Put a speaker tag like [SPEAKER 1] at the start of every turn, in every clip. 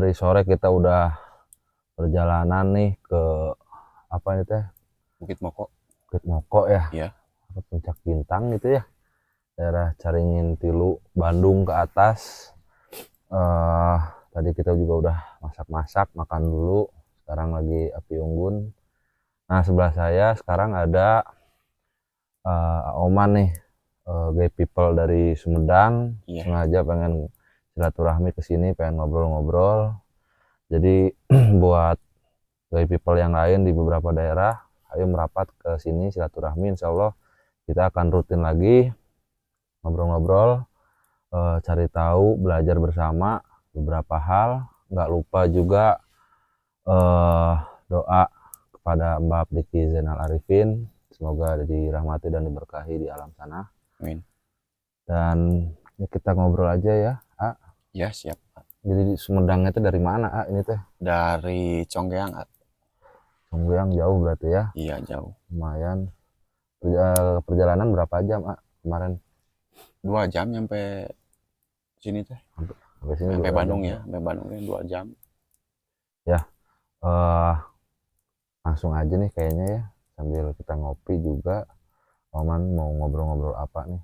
[SPEAKER 1] dari sore kita udah perjalanan nih ke apa ini teh,
[SPEAKER 2] Bukit Moko.
[SPEAKER 1] Bukit Moko ya,
[SPEAKER 2] Iya.
[SPEAKER 1] apa Puncak Bintang gitu ya, daerah Caringin Tilu, Bandung ke atas. eh Tadi kita juga udah masak-masak, makan dulu. Sekarang lagi api unggun. Nah, sebelah saya sekarang ada Oman nih, gay people dari Sumedang.
[SPEAKER 2] Iya.
[SPEAKER 1] Sengaja pengen silaturahmi ke sini, pengen ngobrol-ngobrol. Jadi buat gay people yang lain di beberapa daerah, ayo merapat ke sini silaturahmi. Insya Allah kita akan rutin lagi ngobrol-ngobrol, cari tahu, belajar bersama beberapa hal. Nggak lupa juga eh, doa kepada Mbak Abdiki Zainal Arifin, semoga dirahmati dan diberkahi di alam sana.
[SPEAKER 2] Amin.
[SPEAKER 1] Dan ya kita ngobrol aja ya, A.
[SPEAKER 2] Ya, siap.
[SPEAKER 1] Jadi Sumedangnya itu dari mana, A? Ini teh
[SPEAKER 2] Dari Conggeang.
[SPEAKER 1] Sumedang jauh berarti ya,
[SPEAKER 2] Iya, jauh.
[SPEAKER 1] lumayan. Perjalanan berapa jam, A, kemarin?
[SPEAKER 2] 2 jam nyampe sini teh.
[SPEAKER 1] Sampai sini
[SPEAKER 2] Sampai
[SPEAKER 1] 2 jam
[SPEAKER 2] Bandung ya.
[SPEAKER 1] ya.
[SPEAKER 2] Sampai Bandung 2 jam.
[SPEAKER 1] Ya, eh langsung aja nih kayaknya ya, sambil kita ngopi juga. Oman mau ngobrol-ngobrol apa nih?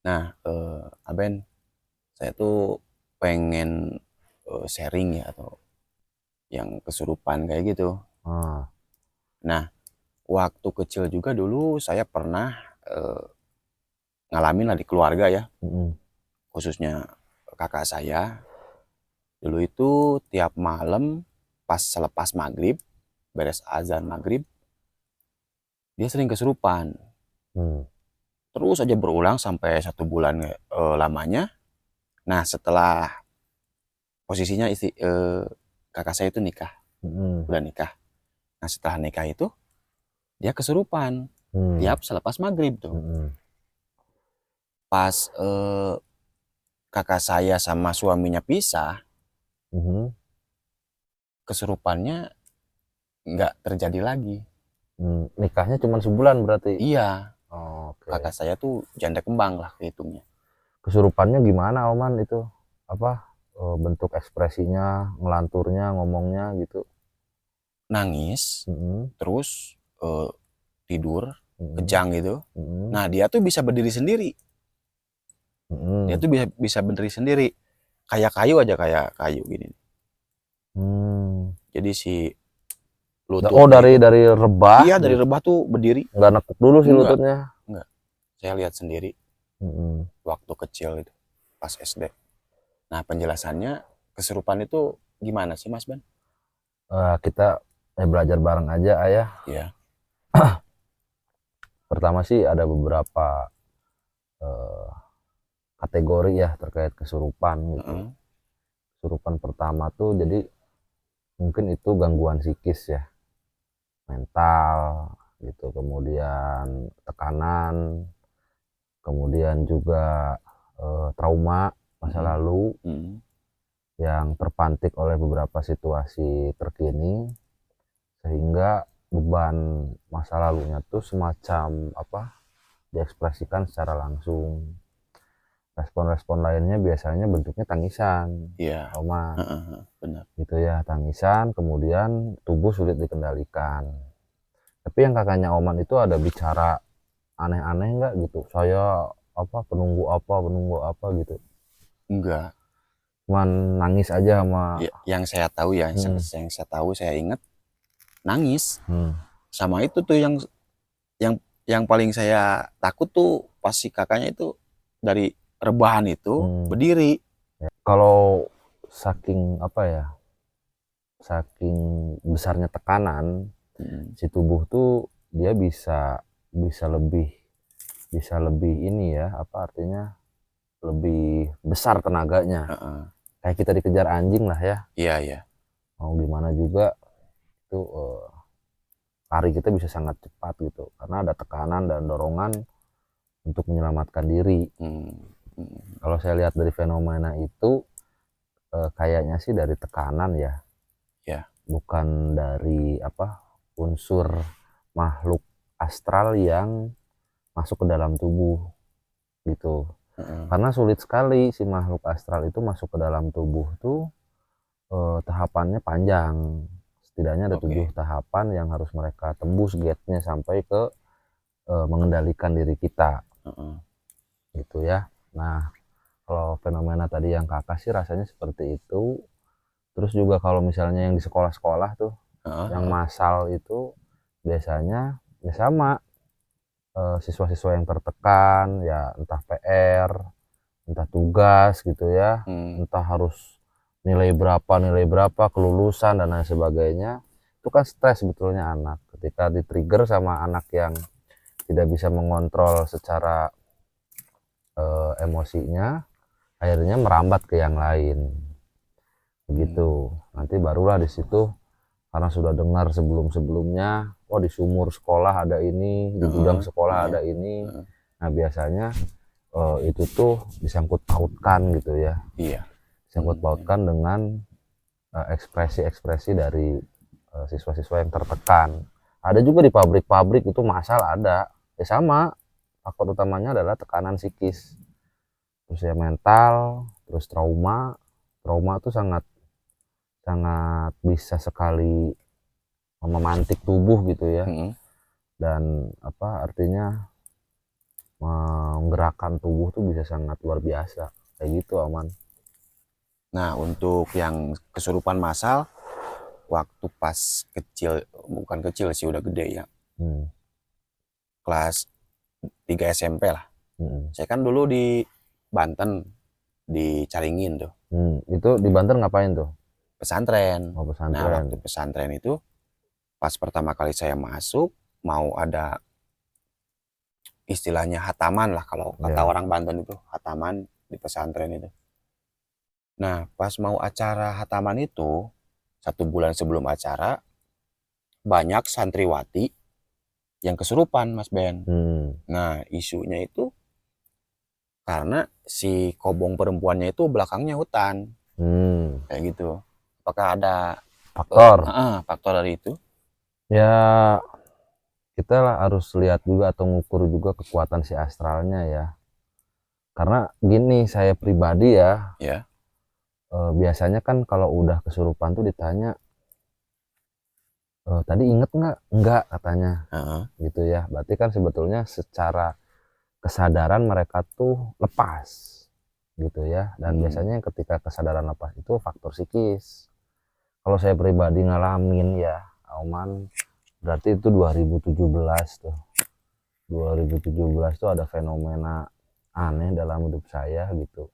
[SPEAKER 2] Nah, Aben, saya tuh pengen sharing ya, atau yang kesurupan kayak gitu.
[SPEAKER 1] Ah,
[SPEAKER 2] Nah, waktu kecil juga dulu saya pernah eh, ngalamin lah di keluarga ya,
[SPEAKER 1] mm,
[SPEAKER 2] khususnya kakak saya. Dulu itu tiap malam pas selepas maghrib, beres azan maghrib, dia sering kesurupan.
[SPEAKER 1] mm,
[SPEAKER 2] Terus aja berulang sampai 1 bulan lamanya. Nah, setelah posisinya kakak saya itu nikah,
[SPEAKER 1] mm,
[SPEAKER 2] udah nikah. Nah, setelah nikah itu dia kesurupan
[SPEAKER 1] mm,
[SPEAKER 2] tiap selepas maghrib tuh.
[SPEAKER 1] mm,
[SPEAKER 2] Pas kakak saya sama suaminya pisah,
[SPEAKER 1] mm,
[SPEAKER 2] kesurupannya nggak terjadi lagi.
[SPEAKER 1] Nikahnya cuma sebulan berarti?
[SPEAKER 2] Iya,
[SPEAKER 1] Oh, oke.
[SPEAKER 2] kakak saya tuh janda kembang lah kehitungnya.
[SPEAKER 1] Kesurupannya gimana, Oman itu? Apa bentuk ekspresinya, ngelanturnya, ngomongnya gitu?
[SPEAKER 2] Nangis,
[SPEAKER 1] Mm,
[SPEAKER 2] terus tidur,
[SPEAKER 1] mm,
[SPEAKER 2] kejang gitu.
[SPEAKER 1] mm,
[SPEAKER 2] Nah, dia tuh bisa berdiri sendiri. Dia
[SPEAKER 1] mm,
[SPEAKER 2] tuh bisa bisa berdiri sendiri. Kayak kayu aja, kayak kayu gini.
[SPEAKER 1] mm.
[SPEAKER 2] Jadi si
[SPEAKER 1] Oh,
[SPEAKER 2] lututnya itu,
[SPEAKER 1] dari rebah
[SPEAKER 2] iya, dari
[SPEAKER 1] gitu.
[SPEAKER 2] rebah tuh berdiri.
[SPEAKER 1] Nggak nekuk dulu sih
[SPEAKER 2] Enggak,
[SPEAKER 1] lututnya.
[SPEAKER 2] enggak. Saya lihat sendiri
[SPEAKER 1] Mm,
[SPEAKER 2] waktu kecil itu, pas SD. Nah, penjelasannya kesurupan itu gimana sih, Mas Ben?
[SPEAKER 1] kita belajar bareng aja, Ayah.
[SPEAKER 2] Iya.
[SPEAKER 1] Pertama sih ada beberapa eh, kategori ya terkait kesurupan gitu.
[SPEAKER 2] Heeh.
[SPEAKER 1] Kesurupan pertama tuh jadi mungkin itu gangguan psikis ya, mental gitu, kemudian tekanan, kemudian juga trauma masa
[SPEAKER 2] Mm-mm.
[SPEAKER 1] lalu
[SPEAKER 2] Mm-mm.
[SPEAKER 1] yang terpantik oleh beberapa situasi terkini, sehingga beban masa lalunya tuh semacam apa, diekspresikan secara langsung. Respon-respon lainnya biasanya bentuknya tangisan,
[SPEAKER 2] Iya.
[SPEAKER 1] trauma
[SPEAKER 2] Heeh, benar.
[SPEAKER 1] gitu ya, tangisan, kemudian tubuh sulit dikendalikan. Tapi yang kakaknya Oman itu ada bicara aneh-aneh nggak gitu, saya apa, penunggu apa gitu,
[SPEAKER 2] Enggak.
[SPEAKER 1] cuman nangis aja sama.
[SPEAKER 2] Ya, yang saya tahu ya,
[SPEAKER 1] hmm,
[SPEAKER 2] yang saya tahu, saya ingat nangis.
[SPEAKER 1] hmm,
[SPEAKER 2] Sama itu tuh yang yang paling saya takut tuh pas si kakaknya itu dari rebahan itu
[SPEAKER 1] hmm.
[SPEAKER 2] berdiri.
[SPEAKER 1] Ya, kalau saking apa ya, saking besarnya tekanan
[SPEAKER 2] Mm.
[SPEAKER 1] si tubuh tuh, dia bisa bisa lebih bisa lebih ini ya, apa artinya, lebih besar tenaganya,
[SPEAKER 2] Heeh.
[SPEAKER 1] kayak kita dikejar anjing lah ya,
[SPEAKER 2] Iya, iya.
[SPEAKER 1] mau gimana juga itu lari kita bisa sangat cepat gitu karena ada tekanan dan dorongan untuk menyelamatkan diri.
[SPEAKER 2] Mm. Mm.
[SPEAKER 1] Kalau saya lihat dari fenomena itu, kayaknya sih dari tekanan ya,
[SPEAKER 2] Ya.
[SPEAKER 1] bukan dari apa, unsur makhluk astral yang masuk ke dalam tubuh gitu.
[SPEAKER 2] Heeh.
[SPEAKER 1] Karena sulit sekali si makhluk astral itu masuk ke dalam tubuh tuh tahapannya panjang. Setidaknya ada
[SPEAKER 2] Oke.
[SPEAKER 1] 7 tahapan yang harus mereka tembus gate-nya sampai ke mengendalikan diri kita,
[SPEAKER 2] Heeh.
[SPEAKER 1] gitu ya. Nah, kalau fenomena tadi yang Kakak sih rasanya seperti itu. Terus juga kalau misalnya yang di sekolah-sekolah tuh,
[SPEAKER 2] Heeh,
[SPEAKER 1] yang
[SPEAKER 2] heeh.
[SPEAKER 1] massal itu biasanya ya sama, siswa-siswa yang tertekan, ya entah PR, entah tugas gitu ya,
[SPEAKER 2] Hmm.
[SPEAKER 1] entah harus nilai berapa, kelulusan dan lain sebagainya. Itu kan stres sebetulnya anak. Ketika di-trigger sama anak yang tidak bisa mengontrol secara emosinya, akhirnya merambat ke yang lain. Begitu. Nanti barulah di situ karena sudah dengar sebelum-sebelumnya, oh di sumur sekolah ada ini, di
[SPEAKER 2] Heeh,
[SPEAKER 1] gudang sekolah
[SPEAKER 2] heeh,
[SPEAKER 1] ada ini.
[SPEAKER 2] heeh.
[SPEAKER 1] Nah, biasanya itu tuh disangkut pautkan gitu ya.
[SPEAKER 2] Iya.
[SPEAKER 1] Disangkut pautkan dengan ekspresi-ekspresi dari siswa-siswa yang tertekan. Ada juga di pabrik-pabrik itu masalah ada. Ya sama, faktor utamanya adalah tekanan psikis. Terus ya mental, terus trauma. Trauma itu sangat sangat bisa sekali memantik tubuh gitu ya.
[SPEAKER 2] Mm-mm.
[SPEAKER 1] Dan apa artinya menggerakkan tubuh tuh bisa sangat luar biasa. Kayak gitu aman.
[SPEAKER 2] Nah, untuk yang kesurupan massal, waktu pas kecil, bukan kecil sih, udah gede ya,
[SPEAKER 1] Hmm.
[SPEAKER 2] kelas 3 SMP lah.
[SPEAKER 1] Hmm.
[SPEAKER 2] Saya kan dulu di Banten, di Caringin tuh,
[SPEAKER 1] Itu di Banten ngapain tuh?
[SPEAKER 2] pesantren.
[SPEAKER 1] Oh,
[SPEAKER 2] Nah,
[SPEAKER 1] pesantren.
[SPEAKER 2] waktu pesantren itu, pas pertama kali saya masuk, mau ada istilahnya hataman lah, kalau kata
[SPEAKER 1] Ya.
[SPEAKER 2] orang Banten itu, hataman di pesantren itu. Nah, pas mau acara hataman itu, 1 bulan sebelum acara, banyak santriwati yang kesurupan, Mas Ben.
[SPEAKER 1] Hmm.
[SPEAKER 2] Nah, isunya itu karena si kobong perempuannya itu belakangnya hutan,
[SPEAKER 1] Hmm.
[SPEAKER 2] kayak gitu. Apakah ada
[SPEAKER 1] Faktor.
[SPEAKER 2] faktor dari itu?
[SPEAKER 1] Ya, kita lah harus lihat juga atau ngukur juga kekuatan si astralnya ya. Karena gini, saya pribadi ya,
[SPEAKER 2] Ya.
[SPEAKER 1] biasanya kan kalau udah kesurupan tuh ditanya, tadi inget nggak? Enggak katanya,
[SPEAKER 2] Heeh.
[SPEAKER 1] gitu ya. Berarti kan sebetulnya secara kesadaran mereka tuh lepas, gitu ya. Dan
[SPEAKER 2] Mm.
[SPEAKER 1] biasanya ketika kesadaran lepas itu faktor psikis. Kalau saya pribadi ngalamin ya, Auman, berarti itu 2017 tuh. 2017 tuh ada fenomena aneh dalam hidup saya gitu.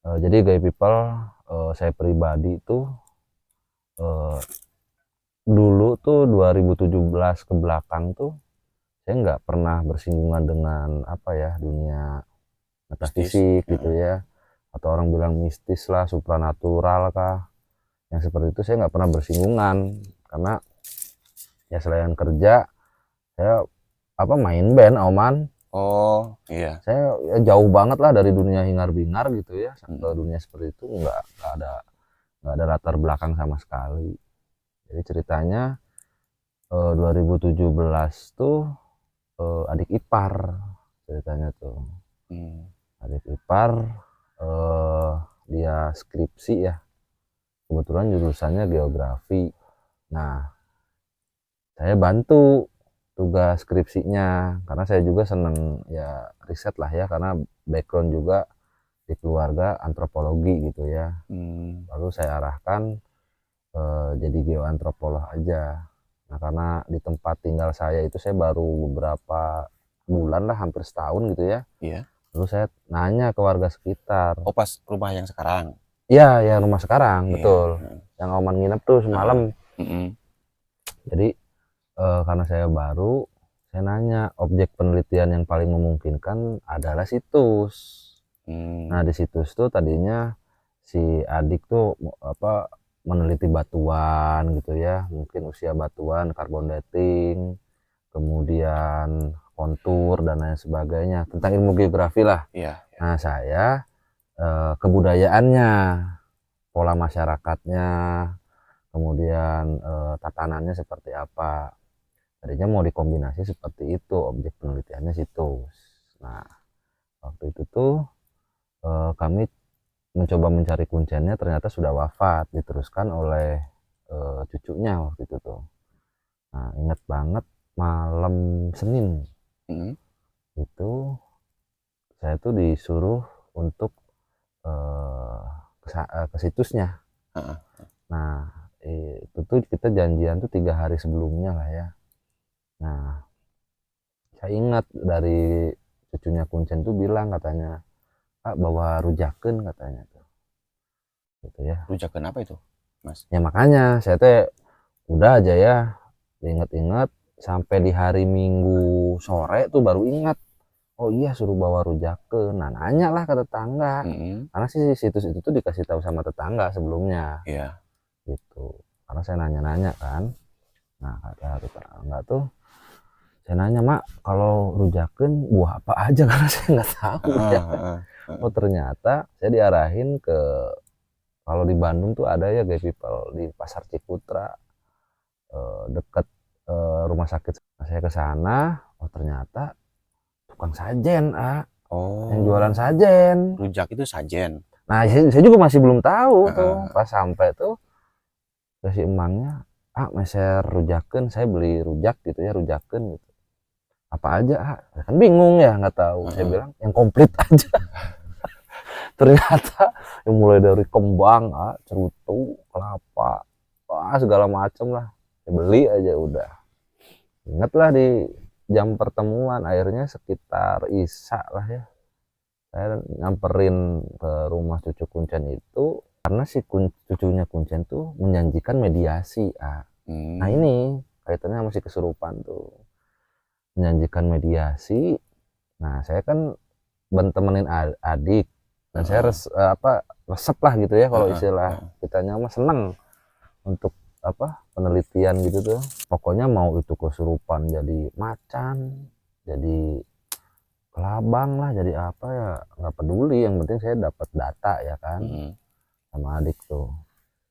[SPEAKER 1] Jadi gay people, saya pribadi tuh eh, dulu tuh 2017 ke belakang tuh saya nggak pernah bersinggungan dengan apa ya dunia
[SPEAKER 2] Mistis.
[SPEAKER 1] metafisik gitu
[SPEAKER 2] Heeh.
[SPEAKER 1] ya, atau orang bilang mistis lah, supranatural kah, yang seperti itu saya nggak pernah bersinggungan karena ya selain kerja saya apa main band Oman.
[SPEAKER 2] Oh, iya.
[SPEAKER 1] Saya ya, jauh banget lah dari dunia hingar-bingar gitu ya, ke
[SPEAKER 2] Mm.
[SPEAKER 1] dunia seperti itu nggak ada latar belakang sama sekali. Jadi ceritanya 2017 tuh adik ipar ceritanya tuh.
[SPEAKER 2] Mm.
[SPEAKER 1] Adik ipar eh, dia skripsi ya. Kebetulan jurusannya geografi. Nah, saya bantu tugas skripsinya karena saya juga seneng ya riset lah ya karena background juga di keluarga antropologi gitu ya.
[SPEAKER 2] Mm.
[SPEAKER 1] Lalu saya arahkan jadi geoantropolog aja. Nah, karena di tempat tinggal saya itu saya baru beberapa bulan lah, hampir setahun gitu ya.
[SPEAKER 2] Iya.
[SPEAKER 1] Lalu saya nanya ke warga sekitar.
[SPEAKER 2] Oh, pas rumah yang sekarang.
[SPEAKER 1] Iya, yang rumah sekarang,
[SPEAKER 2] Iya.
[SPEAKER 1] betul. Yang Oman nginep tuh semalam.
[SPEAKER 2] Heeh. Mm-mm.
[SPEAKER 1] Jadi karena saya baru, saya nanya objek penelitian yang paling memungkinkan adalah situs. Nah,
[SPEAKER 2] Mm.
[SPEAKER 1] di situs tuh tadinya si adik tuh apa meneliti batuan gitu ya, mungkin usia batuan, carbon dating, kemudian kontur dan lain sebagainya tentang ilmu geografi lah.
[SPEAKER 2] Iya.
[SPEAKER 1] Nah, saya kebudayaannya, pola masyarakatnya, kemudian tatanannya seperti apa. Tadinya mau dikombinasi seperti itu, objek penelitiannya situs. Nah, waktu itu tuh kami mencoba mencari kuncennya, ternyata sudah wafat, diteruskan oleh cucunya waktu itu tuh. Nah, ingat banget malam Senin
[SPEAKER 2] Mm-mm.
[SPEAKER 1] itu saya tuh disuruh untuk ke situsnya.
[SPEAKER 2] Heeh.
[SPEAKER 1] Nah, itu tuh kita janjian tuh 3 hari sebelumnya lah ya. Nah, saya ingat dari cucunya Kuncen tuh bilang katanya, Pak bawa rujaken katanya tuh, gitu ya.
[SPEAKER 2] Rujakan apa itu, Mas?
[SPEAKER 1] Ya makanya saya teh udah aja ya, inget-inget sampai di hari Minggu sore tuh baru ingat. Oh iya suruh bawa rujaken. Nah nanya lah ke tetangga,
[SPEAKER 2] Mm-mm.
[SPEAKER 1] karena sih situs itu tuh dikasih tahu sama tetangga sebelumnya,
[SPEAKER 2] Iya.
[SPEAKER 1] gitu. Karena saya nanya-nanya kan. Nah kata tetangga tuh, saya nanya mak kalau rujaken buah apa aja karena saya nggak tahu ya.
[SPEAKER 2] Heeh, heeh, heeh.
[SPEAKER 1] Oh ternyata saya diarahin ke, kalau di Bandung tuh ada ya Gay People di Pasar Cikutra, dekat rumah sakit. Nah, saya ke sana, oh ternyata tukang sajen yang jualan
[SPEAKER 2] Oh,
[SPEAKER 1] sajen.
[SPEAKER 2] rujak itu sajen.
[SPEAKER 1] Nah saya juga masih belum tahu tuh,
[SPEAKER 2] Heeh.
[SPEAKER 1] pas sampai tuh ke si emangnya, meser rujaken, saya beli rujak gitu ya, rujaken gitu. Apa aja saya kan bingung ya nggak tahu. Saya
[SPEAKER 2] Heeh.
[SPEAKER 1] bilang yang komplit aja. Ternyata yang mulai dari kembang, cerutu, kelapa, segala macem lah. Saya beli aja udah. Ingatlah di jam pertemuan, akhirnya sekitar Isya lah ya. Saya nyamperin ke rumah cucu Kuncen itu karena si cucunya Kuncen tuh menjanjikan mediasi. Nah
[SPEAKER 2] Hmm.
[SPEAKER 1] ini kaitannya masih kesurupan tuh. Menjanjikan mediasi. Nah saya kan temenin adik dan saya
[SPEAKER 2] Heeh.
[SPEAKER 1] resep lah gitu ya kalau
[SPEAKER 2] Heeh.
[SPEAKER 1] istilah
[SPEAKER 2] Heeh.
[SPEAKER 1] kitanya mah, seneng untuk penelitian gitu tuh. Pokoknya mau itu kesurupan jadi macan, jadi kelabang lah, jadi apa ya nggak peduli, yang penting saya dapat data ya kan,
[SPEAKER 2] Mm-mm.
[SPEAKER 1] sama adik tuh.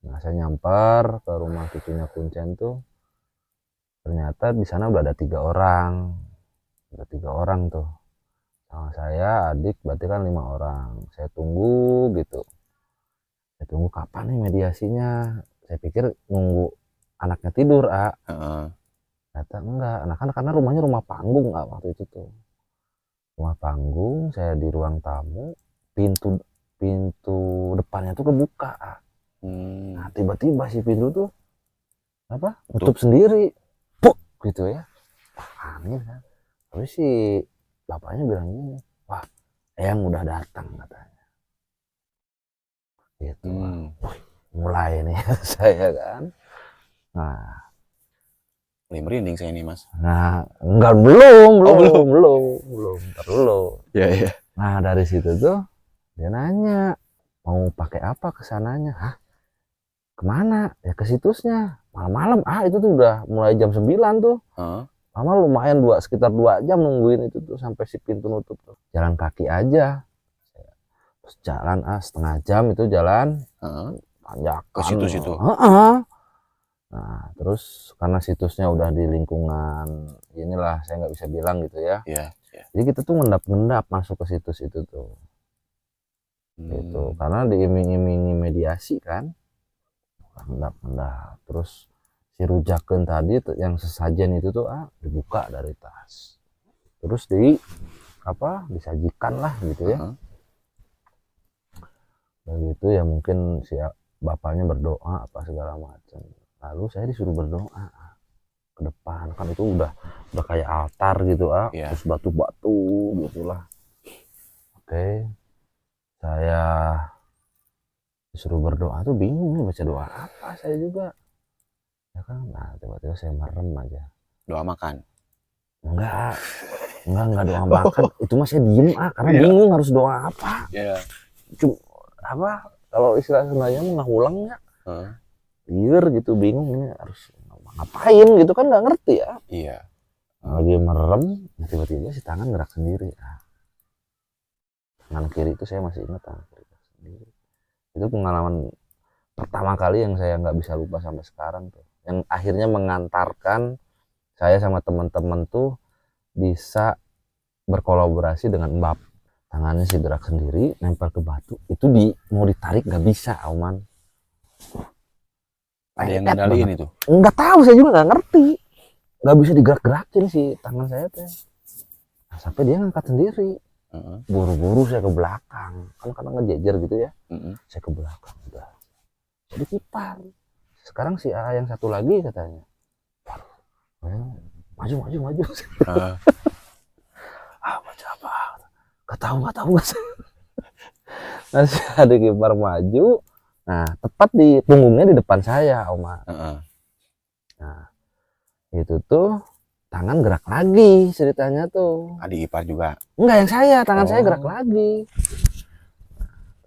[SPEAKER 1] Nah saya nyamper ke rumah cucunya Kuncen tuh, ternyata di sana udah ada 3 orang, tuh sama saya adik, berarti kan 5 orang. Saya tunggu gitu, saya tunggu kapan nih mediasinya. Saya pikir nunggu anaknya tidur
[SPEAKER 2] Heeh.
[SPEAKER 1] ternyata enggak. Nah kan karena rumahnya rumah panggung waktu itu tuh, rumah panggung. Saya di ruang tamu, pintu pintu depannya tuh kebuka. Nah
[SPEAKER 2] Hmm.
[SPEAKER 1] tiba-tiba si pintu tuh
[SPEAKER 2] Tutup.
[SPEAKER 1] nutup sendiri, puk gitu ya. Aneh kan. Tapi si bapaknya bilang gini, wah eyang udah datang katanya, gitu.
[SPEAKER 2] Hmm.
[SPEAKER 1] Mulai nih saya kan. Nah,
[SPEAKER 2] Mulai merinding saya nih, Mas.
[SPEAKER 1] enggak, belum,
[SPEAKER 2] Oh,
[SPEAKER 1] belum,
[SPEAKER 2] belum.
[SPEAKER 1] belum, belum, ntar dulu.
[SPEAKER 2] Ya, ya.
[SPEAKER 1] Nah, dari situ tuh dia nanya, mau pakai apa kesananya? Kemana? Ya ke situsnya. Malam-malam, itu tuh udah mulai jam 9 tuh.
[SPEAKER 2] Heeh.
[SPEAKER 1] Lama lumayan sekitar 2 jam nungguin itu tuh sampai si pintu nutup tuh. Jalan kaki aja. Terus jalan setengah jam itu jalan
[SPEAKER 2] Heeh. Ke
[SPEAKER 1] tanjakan.
[SPEAKER 2] situs itu.
[SPEAKER 1] Heeh. Nah, terus karena situsnya udah di lingkungan inilah, saya nggak bisa bilang gitu ya.
[SPEAKER 2] Iya, iya.
[SPEAKER 1] Jadi kita tuh ngendap-ngendap masuk ke situs itu tuh. Gitu.
[SPEAKER 2] Hmm.
[SPEAKER 1] Karena diiming-imingi mediasi kan. Ngendap-ngendap. Terus si rujaken tadi tuh, yang sesajen itu tuh dibuka dari tas. Terus disajikan lah gitu ya.
[SPEAKER 2] Heeh.
[SPEAKER 1] Begitu ya, mungkin si bapaknya berdoa apa segala macam. Lalu saya disuruh berdoa ke depan, kan itu udah kayak altar gitu
[SPEAKER 2] Iya.
[SPEAKER 1] terus batu-batu gitulah. Oke, saya disuruh berdoa tuh bingung nih baca doa apa saya juga ya kan. Nah tiba-tiba saya merem aja.
[SPEAKER 2] Doa makan.
[SPEAKER 1] enggak enggak doa makan,
[SPEAKER 2] Oh,
[SPEAKER 1] itu mah saya diem karena
[SPEAKER 2] iya.
[SPEAKER 1] bingung harus doa apa.
[SPEAKER 2] Iya.
[SPEAKER 1] Cuma kalau istilah Sundanya mah ngahulang ya,
[SPEAKER 2] Heeh.
[SPEAKER 1] liar gitu, bingung ini harus ngapain gitu kan, nggak ngerti ya.
[SPEAKER 2] Iya.
[SPEAKER 1] Lagi merem, tiba-tiba si tangan gerak sendiri. Tangan kiri itu saya masih ingat, tangan kiri gerak sendiri. Itu pengalaman pertama kali yang saya nggak bisa lupa sampai sekarang tuh, yang akhirnya mengantarkan saya sama teman-teman tuh bisa berkolaborasi dengan Mbap. tangannya si gerak sendiri, nempel ke batu. Itu mau ditarik nggak bisa, Auman.
[SPEAKER 2] Ada yang
[SPEAKER 1] Nekat
[SPEAKER 2] ngendaliin
[SPEAKER 1] banget.
[SPEAKER 2] itu.
[SPEAKER 1] Nggak tahu, saya juga nggak ngerti. Nggak bisa digerak-gerakin si tangan saya teh. Nah, sampai dia ngangkat sendiri. Buru-buru saya ke belakang, kan kadang ngejejer gitu ya. Saya ke belakang, udah jadi kipar. Sekarang si A yang satu lagi katanya, maju. Baca apa? Gak tahu. Nah, si ada kipar maju. Nah, tepat di punggungnya di depan saya, Oma. Nah, itu tuh tangan gerak lagi ceritanya tuh.
[SPEAKER 2] Adik ipar juga.
[SPEAKER 1] Enggak, yang saya, tangan saya gerak lagi.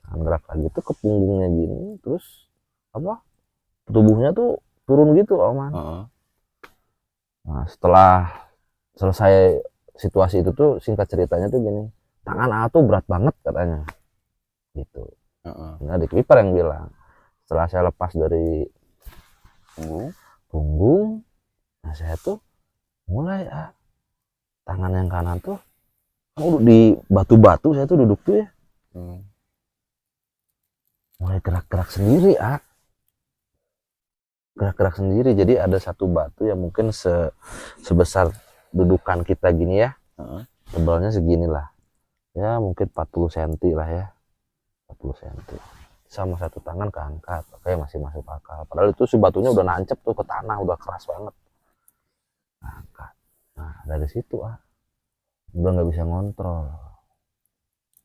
[SPEAKER 1] Tangan gerak lagi tuh ke punggungnya gini, terus apa? Tubuhnya tuh turun gitu, Oman. Nah, setelah selesai situasi itu tuh, singkat ceritanya tuh gini, tangan A tuh berat banget katanya. Gitu. Ini adik ipar yang bilang. Setelah saya lepas dari punggung, nah saya tuh mulai tangan yang kanan tuh di batu-batu, saya tuh duduk tuh ya, mulai gerak-gerak sendiri, gerak-gerak sendiri. Jadi ada satu batu yang mungkin sebesar dudukan kita gini ya, tebalnya segini lah ya, mungkin 40 cm lah ya, 40 cm, sama satu tangan keangkat. Oke, masih masuk akal, padahal itu si batunya udah nancep tuh ke tanah, udah keras banget. Angkat. Nah, dari situ udah nggak bisa ngontrol.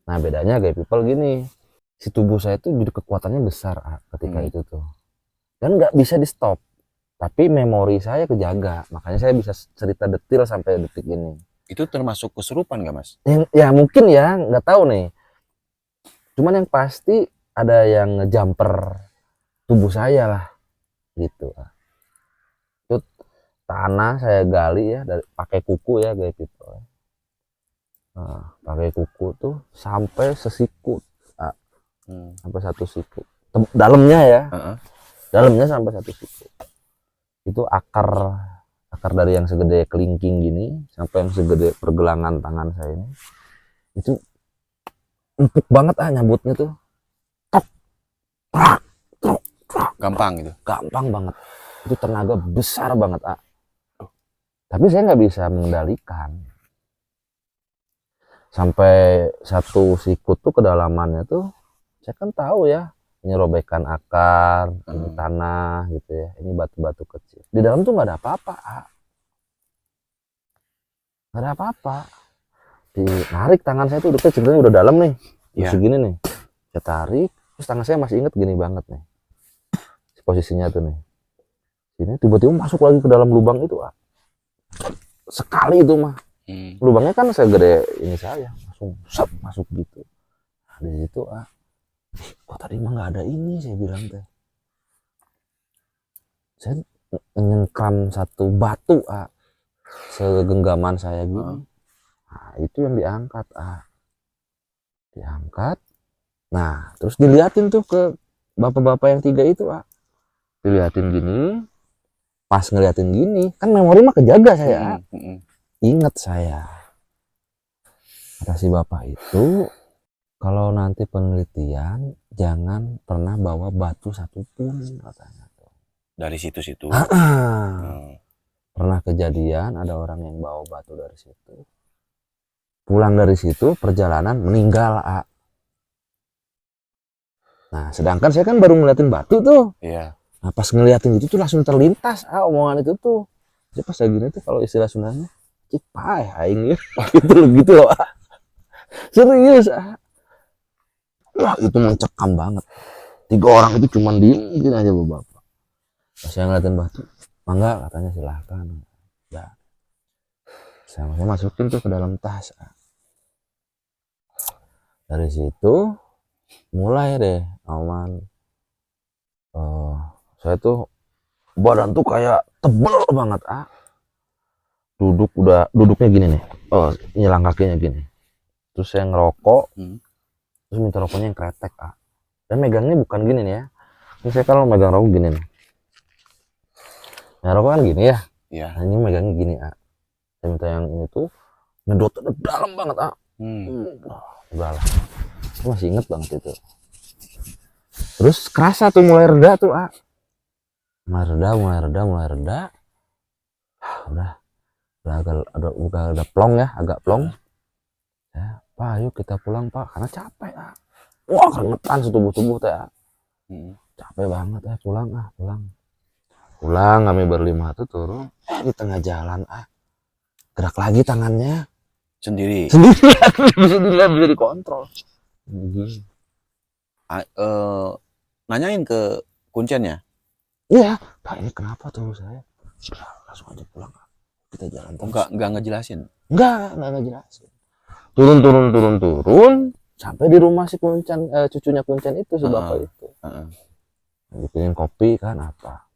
[SPEAKER 1] Nah, bedanya gay people gini, si tubuh saya tuh jadi kekuatannya besar ketika itu tuh, dan nggak bisa di stop, tapi memori saya kejaga, makanya saya bisa cerita detail sampai detik ini.
[SPEAKER 2] Itu termasuk kesurupan gak, Mas?
[SPEAKER 1] Ya mungkin ya, nggak tahu nih, cuman yang pasti ada yang ngejumper tubuh saya lah gitu. Itu tanah saya gali ya, dari pakai kuku ya gay people. Nah, pakai kuku tuh sampai sesiku, sampai satu siku dalamnya ya, dalamnya sampai satu siku. Itu akar dari yang segede kelingking gini sampai yang segede pergelangan tangan saya ini, itu empuk banget nyambutnya tuh,
[SPEAKER 2] gampang gitu,
[SPEAKER 1] gampang banget. Itu tenaga besar banget, tapi saya nggak bisa mengendalikan. Sampai satu sikut tuh kedalamannya tuh, saya kan tahu ya, ini robekan akar, ini tanah gitu ya, ini batu-batu kecil. Di dalam tuh nggak ada apa-apa, nggak ada apa-apa. Ditarik tangan saya tuh ceritanya udah dalam nih, segini nih, saya tarik, terus tangan saya masih inget gini banget nih, posisinya tuh nih, ini tiba-tiba masuk lagi ke dalam lubang itu, sekali itu mah. Lubangnya kan segede ini saya, langsung masuk gitu. Nah, di situ kok tadi mah nggak ada ini, saya bilang teh. Saya nyengkram satu batu segenggaman saya gini. Nah, itu yang diangkat, diangkat. Nah, terus diliatin tuh ke bapak-bapak yang tiga itu, diliatin gini. Pas ngeliatin gini, kan memori mah kejaga saya, ingat saya. Kata si bapak itu, kalau nanti penelitian jangan pernah bawa batu satupun, katanya.
[SPEAKER 2] Dari situ-situ.
[SPEAKER 1] Pernah kejadian ada orang yang bawa batu dari situ, pulang dari situ perjalanan meninggal. Nah, sedangkan saya kan baru ngeliatin batu tuh.
[SPEAKER 2] Iya.
[SPEAKER 1] Nah, pas ngeliatin itu tuh langsung terlintas omongan itu tuh. Jadi pas lagi itu kalau istilah Sundanya, cipai aing gitu loh. Serius. Wah, itu mencekam banget. 3 orang itu cuman diem aja bapak. Pas saya ngeliatin batu, mangga katanya silahkan. Ya. Saya masukin tuh ke dalam tas. Dari situ mulai deh aman. Saya tuh badan tuh kayak tebel banget. Duduknya gini nih. Nyelang kakinya gini. Terus saya ngerokok. Terus minta rokoknya yang kretek. Dan megangnya bukan gini nih ya. Ini saya kalau megang rokok gini nih. Nah, rokok kan gini ya.
[SPEAKER 2] Iya.
[SPEAKER 1] Nah, ini megangnya gini, Saya minta yang ini tuh ngedot dalam banget, Udah lah, aku masih inget banget itu. Terus kerasa tuh mulai reda tuh, mulai reda. Udah agak plong ya, agak plong. Ya, Pak, ayo kita pulang Pak, karena capek. Wah, keringetan setubuh-tubuh teh. Capek banget pulang. Pulang kami berlima tuh turun. Di tengah jalan gerak lagi tangannya.
[SPEAKER 2] Sendiri.
[SPEAKER 1] Bisa dikontrol. Gini.
[SPEAKER 2] Nanyain ke kuncennya.
[SPEAKER 1] Iya, Pak ini kenapa tuh saya? Langsung aja pulang. Kita jalan terus.
[SPEAKER 2] Enggak ngejelasin.
[SPEAKER 1] Enggak ngejelasin. Turun sampai di rumah si Kuncen, cucunya Kuncen itu, si bapak itu. Bikinin kopi kan apa.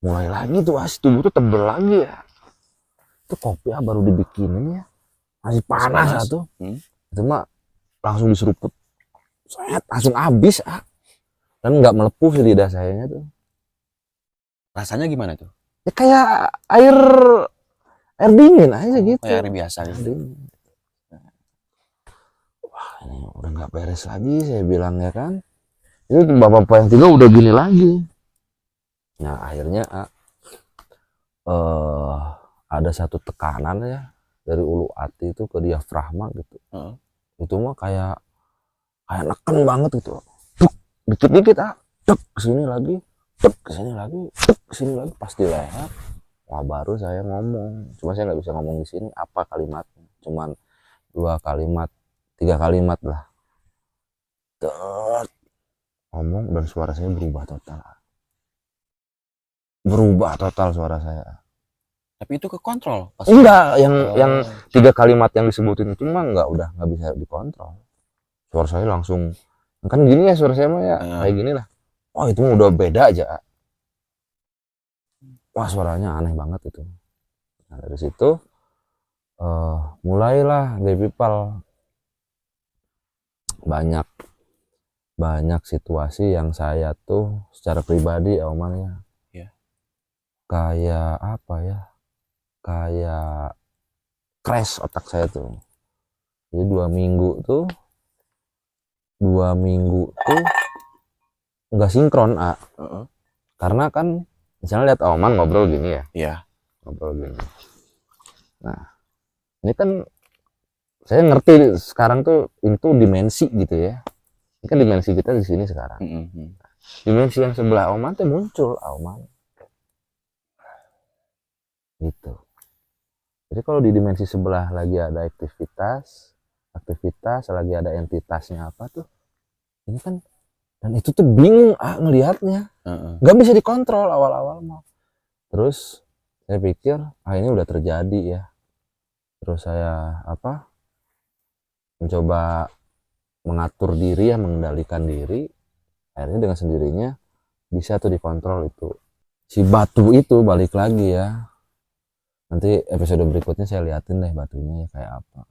[SPEAKER 1] Mulai lagi tuh tubuh tuh tebel lagi ya. Itu kopi baru dibikinin ya. Masih panas tuh. Itu mah langsung diseruput. Langsung habis Dan nggak melepuh di lidah sayanya tuh.
[SPEAKER 2] Rasanya gimana tuh?
[SPEAKER 1] Ya kayak air dingin aja gitu.
[SPEAKER 2] Kayak air biasa gitu.
[SPEAKER 1] Wah, ini udah nggak beres lagi saya bilang ya kan. Itu bapak-bapak yang tiga udah gini lagi. Nah akhirnya ada satu tekanan ya dari ulu hati itu ke diafragma gitu. Itu mah kayak neken banget gitu. Duk, dikit-dikit duk kesini lagi, duk kesini lagi, duk kesini lagi, pas di leher. Wah baru saya ngomong, cuma saya nggak bisa ngomong di sini apa kalimatnya, cuman 2 kalimat 3 kalimat lah. Ngomong dan suara saya berubah total suara saya.
[SPEAKER 2] Tapi itu kekontrol pas
[SPEAKER 1] enggak, yang 3 kalimat yang disebutin itu mah nggak bisa dikontrol. Suara saya langsung kan gini ya, suara saya mah ya kayak gini lah. Wah itu mah udah beda aja. Wah suaranya aneh banget itu. Nah dari situ mulailah Gay People banyak situasi yang saya tuh secara pribadi Oman ya. Kayak apa ya? Kayak crash otak saya tuh. Jadi 2 minggu tuh nggak sinkron karena kan misalnya lihat Oman ngobrol gini ya, ngobrol gini. Nah ini kan saya ngerti sekarang tuh ini tuh dimensi gitu ya. Ini kan dimensi kita di sini sekarang. Dimensi yang sebelah Oman tuh muncul Oman gitu. Jadi kalau di dimensi sebelah lagi ada aktivitas lagi ada entitasnya apa tuh, ini kan, dan itu tuh bingung ngelihatnya, nggak bisa dikontrol awal-awal mah. Terus saya pikir ini udah terjadi ya. Terus saya mencoba mengatur diri ya, mengendalikan diri. Akhirnya dengan sendirinya bisa tuh dikontrol itu. Si batu itu balik lagi ya. Nanti episode berikutnya saya liatin deh batunya kayak apa.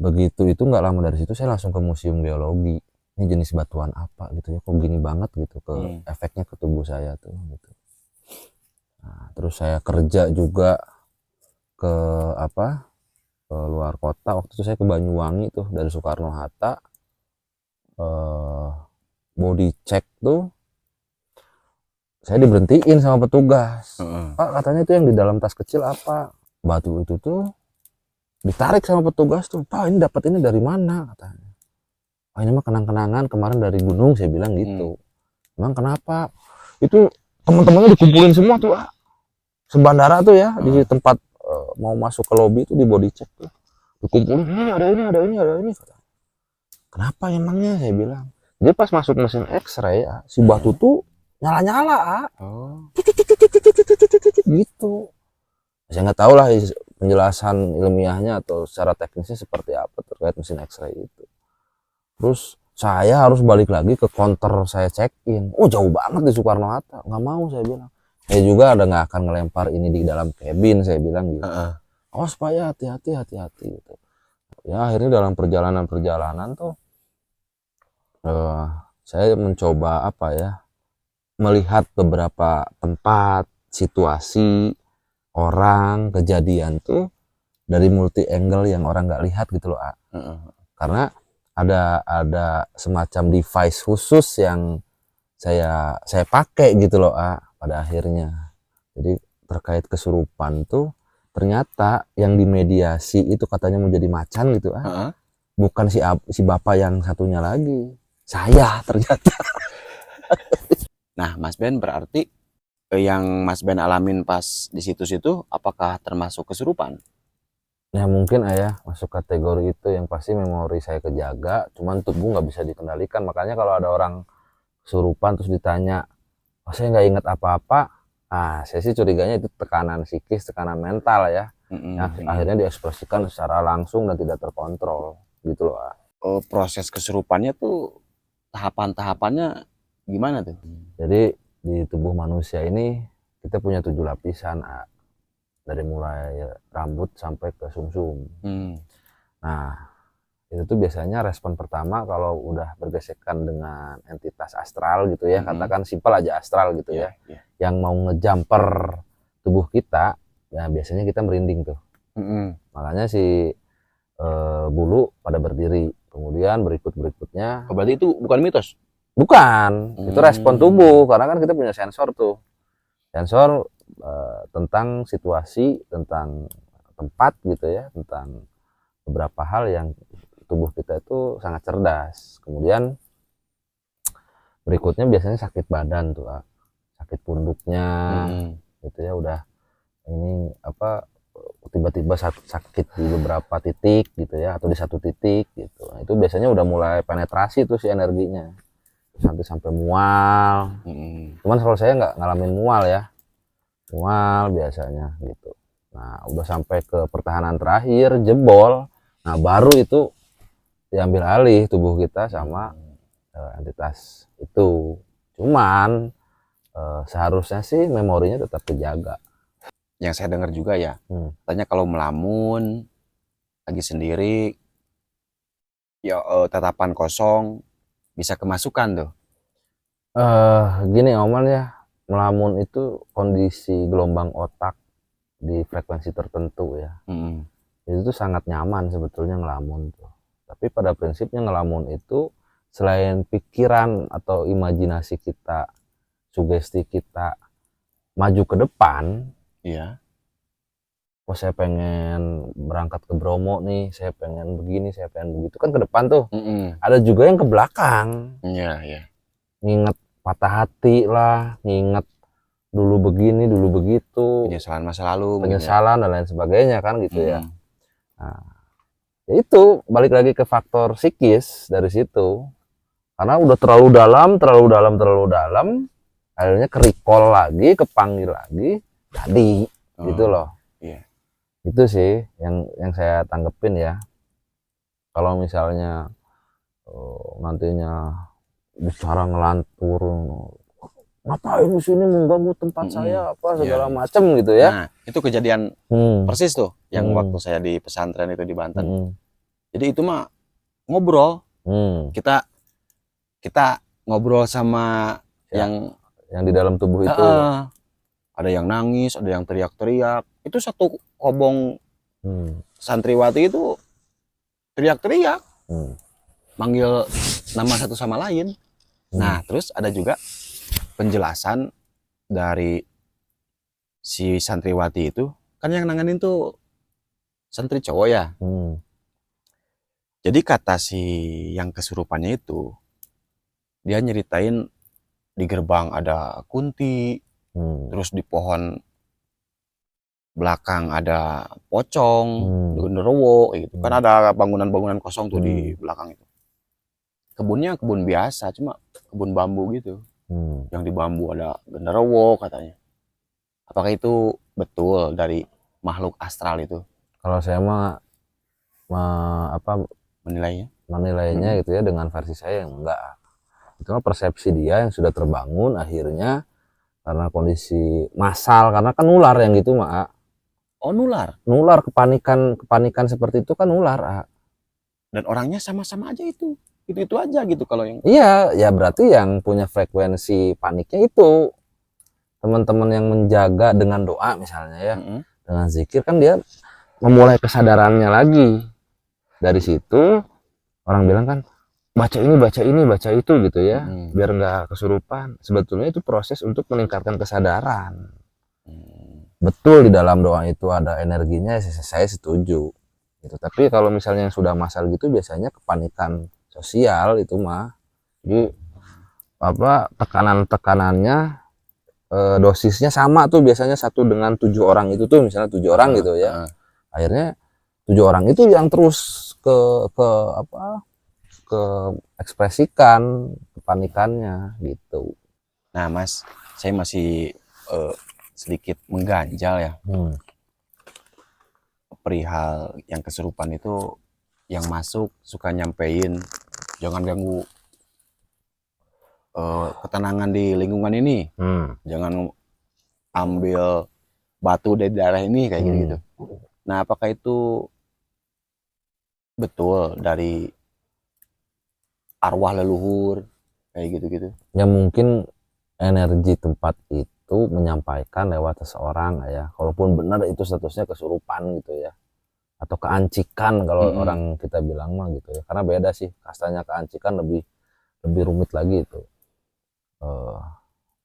[SPEAKER 1] Begitu itu nggak lama dari situ saya langsung ke museum geologi. Ini jenis batuan apa gitu ya, kok gini banget gitu, ke efeknya ke tubuh saya tuh gitu. Nah, terus saya kerja juga ke luar kota. Waktu itu saya ke Banyuwangi tuh dari Soekarno Hatta. Body check tuh saya diberhentiin sama petugas. Pak katanya itu yang di dalam tas kecil apa? Batu itu tuh ditarik sama petugas tuh. Pak ini dapat ini dari mana katanya. Ini mah kenang-kenangan kemarin dari gunung, saya bilang gitu. Emang kenapa? Itu teman-temannya dikumpulin semua tuh sebandara tuh ya, di tempat mau masuk ke lobi itu di body check tuh. Dikumpulin, ada ini. Kenapa emangnya, saya bilang. Jadi pas masuk mesin X-ray ya, si batu tuh nyala-nyala gitu. Saya nggak tahu lah penjelasan ilmiahnya atau secara teknisnya seperti apa terkait mesin X-ray itu. Terus saya harus balik lagi ke counter saya check in. Jauh banget di Soekarno Hatta, nggak mau saya bilang. Saya juga ada nggak akan ngelempar ini di dalam cabin, saya bilang gitu. Supaya hati-hati gitu. Ya akhirnya dalam perjalanan tuh saya mencoba melihat beberapa tempat, situasi, orang, kejadian tuh dari multi angle yang orang nggak lihat gitu loh, A. Karena ada semacam device khusus yang saya pakai gitu loh, A, pada akhirnya. Jadi terkait kesurupan tuh ternyata yang dimediasi itu katanya mau jadi macan gitu, A. Bukan si bapak yang satunya lagi, saya ternyata.
[SPEAKER 2] Nah, Mas Ben, berarti yang Mas Ben alamin pas di situ-situ apakah termasuk kesurupan?
[SPEAKER 1] Ya mungkin ayah masuk kategori itu, yang pasti memori saya kejaga, cuman tubuh nggak bisa dikendalikan. Makanya kalau ada orang kesurupan terus ditanya, oh saya nggak ingat apa-apa, saya sih curiganya itu tekanan psikis, tekanan mental ya, yang akhirnya diekspresikan secara langsung dan tidak terkontrol gitu loh.
[SPEAKER 2] Proses kesurupannya tuh tahapan-tahapannya gimana tuh?
[SPEAKER 1] Jadi di tubuh manusia ini kita punya 7 lapisan, dari mulai rambut sampai ke sumsum. Nah, itu tuh biasanya respon pertama kalau udah bergesekan dengan entitas astral gitu ya, katakan simpel aja astral gitu ya, yang mau ngejumper tubuh kita, ya biasanya kita merinding tuh. Makanya si bulu pada berdiri. Kemudian berikutnya.
[SPEAKER 2] Berarti itu bukan mitos?
[SPEAKER 1] Bukan, itu respon tubuh, karena kan kita punya sensor tuh. Sensor tentang situasi, tentang tempat gitu ya, tentang beberapa hal yang tubuh kita itu sangat cerdas. Kemudian berikutnya biasanya sakit badan tuh, sakit punduknya gitu ya, udah ini apa, tiba-tiba sakit di beberapa titik gitu ya, atau di satu titik gitu. Nah, itu biasanya udah mulai penetrasi tuh si energinya, sampai mual. Cuman kalau saya nggak ngalamin mual ya, mual biasanya gitu. Nah udah sampai ke pertahanan terakhir, jebol, nah baru itu diambil alih tubuh kita sama entitas itu. Cuman seharusnya sih memorinya tetap terjaga.
[SPEAKER 2] Yang saya dengar juga ya, katanya kalau melamun lagi sendiri ya, tatapan kosong bisa kemasukan tuh.
[SPEAKER 1] Gini Oman ya, melamun itu kondisi gelombang otak di frekuensi tertentu ya. Itu tuh sangat nyaman sebetulnya ngelamun tuh. Tapi pada prinsipnya ngelamun itu selain pikiran atau imajinasi kita, sugesti kita maju ke depan, oh saya pengen berangkat ke Bromo nih, saya pengen begini, saya pengen begitu, kan ke depan tuh. Ada juga yang ke belakang, nginget patah hati lah, nginget dulu begini, dulu begitu,
[SPEAKER 2] penyesalan masa lalu,
[SPEAKER 1] penyesalan dan lain sebagainya kan gitu ya. Nah, itu balik lagi ke faktor psikis dari situ, karena udah terlalu dalam, akhirnya ke-recall lagi, kepanggil lagi, jadi gitu loh. Itu sih yang saya tanggepin ya. Kalau misalnya nantinya bicara ngelantur, ngapain di sini mengganggu tempat saya apa segala macam gitu ya.
[SPEAKER 2] Nah, itu kejadian persis tuh yang waktu saya di pesantren itu di Banten. Jadi itu mah ngobrol. Kita ngobrol sama yang
[SPEAKER 1] di dalam tubuh itu.
[SPEAKER 2] Ada yang nangis, ada yang teriak-teriak. Itu satu kobong santriwati itu teriak-teriak, manggil nama satu sama lain. Nah, terus ada juga penjelasan dari si santriwati itu, kan yang nanganin tuh santri cowok ya. Jadi kata si yang kesurupannya itu, dia nyeritain di gerbang ada kunti, terus di pohon belakang ada pocong, genderuwo gitu. Kan ada bangunan-bangunan kosong tuh di belakang itu. Kebunnya kebun biasa, cuma kebun bambu gitu. Yang di bambu ada genderuwo katanya. Apakah itu betul dari makhluk astral itu?
[SPEAKER 1] Kalau saya mah menilainya gitu ya, dengan versi saya yang enggak. Itu mah persepsi dia yang sudah terbangun akhirnya karena kondisi massal, karena kan nular yang gitu mah.
[SPEAKER 2] Oh, nular
[SPEAKER 1] Kepanikan seperti itu kan nular.
[SPEAKER 2] Dan orangnya sama-sama aja itu aja gitu kalau yang.
[SPEAKER 1] Iya ya, berarti yang punya frekuensi paniknya itu teman-teman yang menjaga dengan doa misalnya ya, dengan zikir kan dia memulai kesadarannya lagi. Dari situ orang bilang kan baca ini, baca itu gitu ya, biar nggak kesurupan. Sebetulnya itu proses untuk meningkatkan kesadaran. Betul di dalam doa itu ada energinya, saya setuju. Gitu. Tapi kalau misalnya yang sudah masal gitu biasanya kepanikan sosial itu mah. Jadi apa tekanannya dosisnya sama tuh biasanya 1 dengan 7 orang itu tuh misalnya 7 orang gitu ya. Akhirnya 7 orang itu yang terus ke apa ke ekspresikan kepanikannya gitu.
[SPEAKER 2] Nah Mas, saya masih sedikit mengganjal ya perihal yang kesurupan itu, yang masuk suka nyampein jangan ganggu ketenangan di lingkungan ini, jangan ambil batu dari daerah ini kayak gitu. Nah apakah itu betul dari arwah leluhur kayak gitu-gitu?
[SPEAKER 1] Ya mungkin energi tempat itu menyampaikan lewat seseorang ya. Kalaupun benar itu statusnya kesurupan gitu ya. Atau keancikan kalau orang kita bilang mah gitu ya. Karena beda sih, kastanya keancikan lebih rumit lagi itu.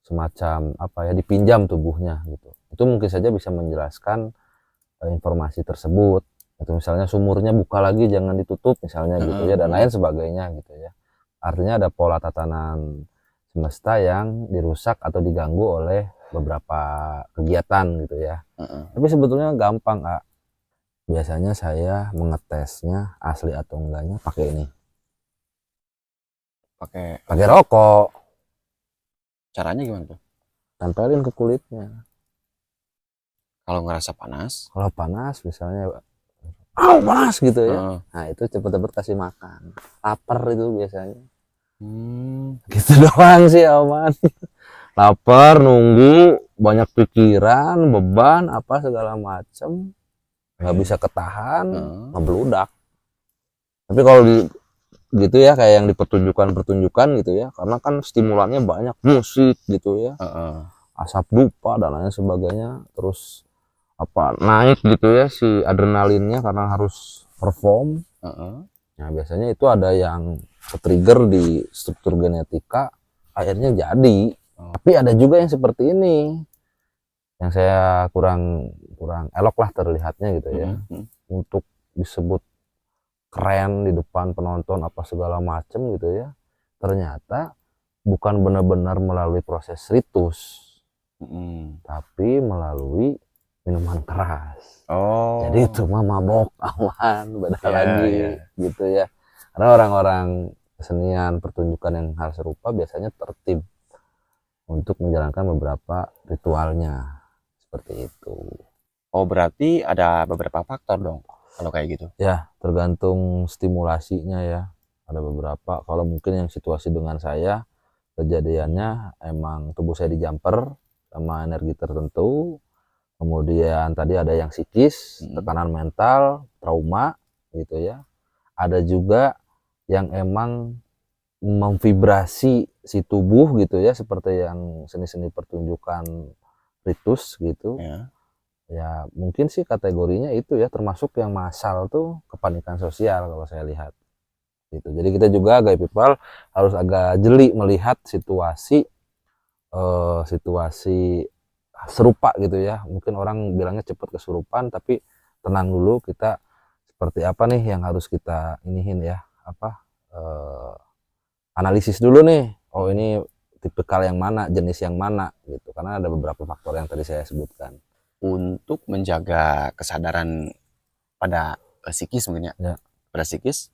[SPEAKER 1] Semacam apa ya, dipinjam tubuhnya gitu. Itu mungkin saja bisa menjelaskan informasi tersebut. Itu misalnya sumurnya buka lagi jangan ditutup misalnya gitu ya, dan lain sebagainya gitu ya. Artinya ada pola tatanan semesta yang dirusak atau diganggu oleh beberapa kegiatan gitu ya. Tapi sebetulnya gampang, Kak. Biasanya saya mengetesnya asli atau enggaknya pakai ini. Pakai rokok.
[SPEAKER 2] Caranya gimana tuh?
[SPEAKER 1] Tempelin ke kulitnya.
[SPEAKER 2] Kalau ngerasa panas?
[SPEAKER 1] Kalau panas misalnya, panas gitu ya. Nah itu cepet-cepet kasih makan. Lapar itu biasanya. Gitu doang sih aman. Lapar, nunggu, banyak pikiran, beban, apa segala macem, nggak bisa ketahan, ngebludak. Tapi kalau gitu ya kayak yang di pertunjukan gitu ya, karena kan stimulannya banyak, musik gitu ya, asap dupa dan lain sebagainya, terus apa naik gitu ya si adrenalinnya karena harus perform. Nah biasanya itu ada yang trigger di struktur genetika, akhirnya jadi. Tapi ada juga yang seperti ini, yang saya kurang elok lah terlihatnya gitu ya, untuk disebut keren di depan penonton apa segala macem gitu ya, ternyata bukan benar-benar melalui proses ritus, tapi melalui minuman keras. Jadi itu mah mabok aman, beda lagi gitu ya. Karena orang-orang kesenian pertunjukan yang hal serupa biasanya tertib untuk menjalankan beberapa ritualnya seperti itu.
[SPEAKER 2] Oh berarti ada beberapa faktor dong kalau kayak gitu?
[SPEAKER 1] Ya tergantung stimulasinya ya. Ada beberapa. Kalau mungkin yang situasi dengan saya, kejadiannya emang tubuh saya dijamper sama energi tertentu. Kemudian tadi ada yang psikis, tekanan mental, trauma gitu ya. Ada juga yang emang memvibrasi si tubuh gitu ya, seperti yang seni-seni pertunjukan ritus gitu. Ya mungkin sih kategorinya itu ya, termasuk yang massal tuh kepanikan sosial kalau saya lihat gitu. Jadi kita juga gay people harus agak jeli melihat situasi serupa gitu ya. Mungkin orang bilangnya cepat kesurupan, tapi tenang dulu, kita seperti apa nih yang harus kita inihin ya, apa analisis dulu nih. Oh ini tipikal yang mana, jenis yang mana gitu, karena ada beberapa faktor yang tadi saya sebutkan.
[SPEAKER 2] Untuk menjaga kesadaran pada psikis mungkin ya, pada psikis,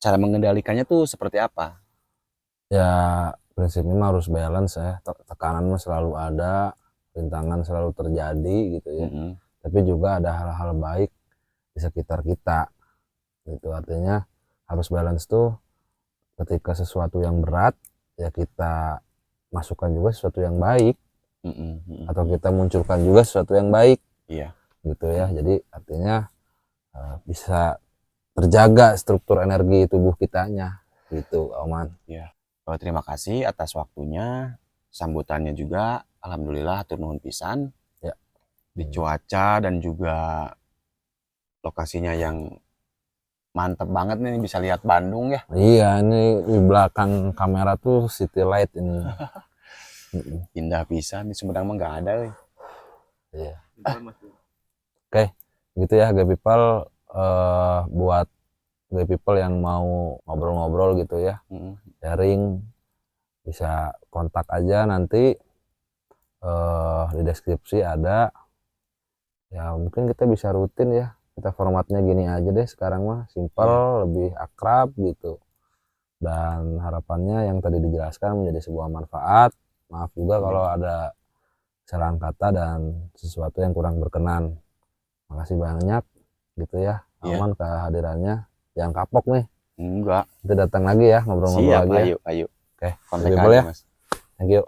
[SPEAKER 2] cara mengendalikannya tuh seperti apa?
[SPEAKER 1] Ya prinsipnya harus balance ya, tekanan selalu ada, rintangan selalu terjadi gitu ya. Tapi juga ada hal-hal baik di sekitar kita gitu. Artinya harus balance tuh, ketika sesuatu yang berat ya kita masukkan juga sesuatu yang baik, atau kita munculkan juga sesuatu yang baik gitu ya. Jadi artinya bisa terjaga struktur energi tubuh kitanya gitu, Oman.
[SPEAKER 2] Terima kasih atas waktunya, sambutannya juga alhamdulillah hatur nuhun pisan. Di cuaca dan juga lokasinya yang mantep banget nih, bisa lihat Bandung ya.
[SPEAKER 1] Iya, ini di belakang kamera tuh city light ini.
[SPEAKER 2] Indah pisan, di Sumedang mah nggak ada.
[SPEAKER 1] Iya. Oke, gitu ya Gay People, buat Gay People yang mau ngobrol-ngobrol gitu ya, sharing, bisa kontak aja nanti, di deskripsi ada. Ya mungkin kita bisa rutin ya, kita formatnya gini aja deh sekarang mah, simple, lebih akrab gitu. Dan harapannya yang tadi dijelaskan menjadi sebuah manfaat. Maaf juga kalau ada kesalahan kata dan sesuatu yang kurang berkenan. Makasih banyak gitu ya, Aman kehadirannya. Jangan kapok nih,
[SPEAKER 2] Enggak.
[SPEAKER 1] kita datang lagi ya, ngobrol-ngobrol
[SPEAKER 2] Siap,
[SPEAKER 1] lagi ya.
[SPEAKER 2] ayo.
[SPEAKER 1] Oke,
[SPEAKER 2] Kontak
[SPEAKER 1] Gay People
[SPEAKER 2] aja,
[SPEAKER 1] ya.
[SPEAKER 2] Mas.
[SPEAKER 1] Thank you.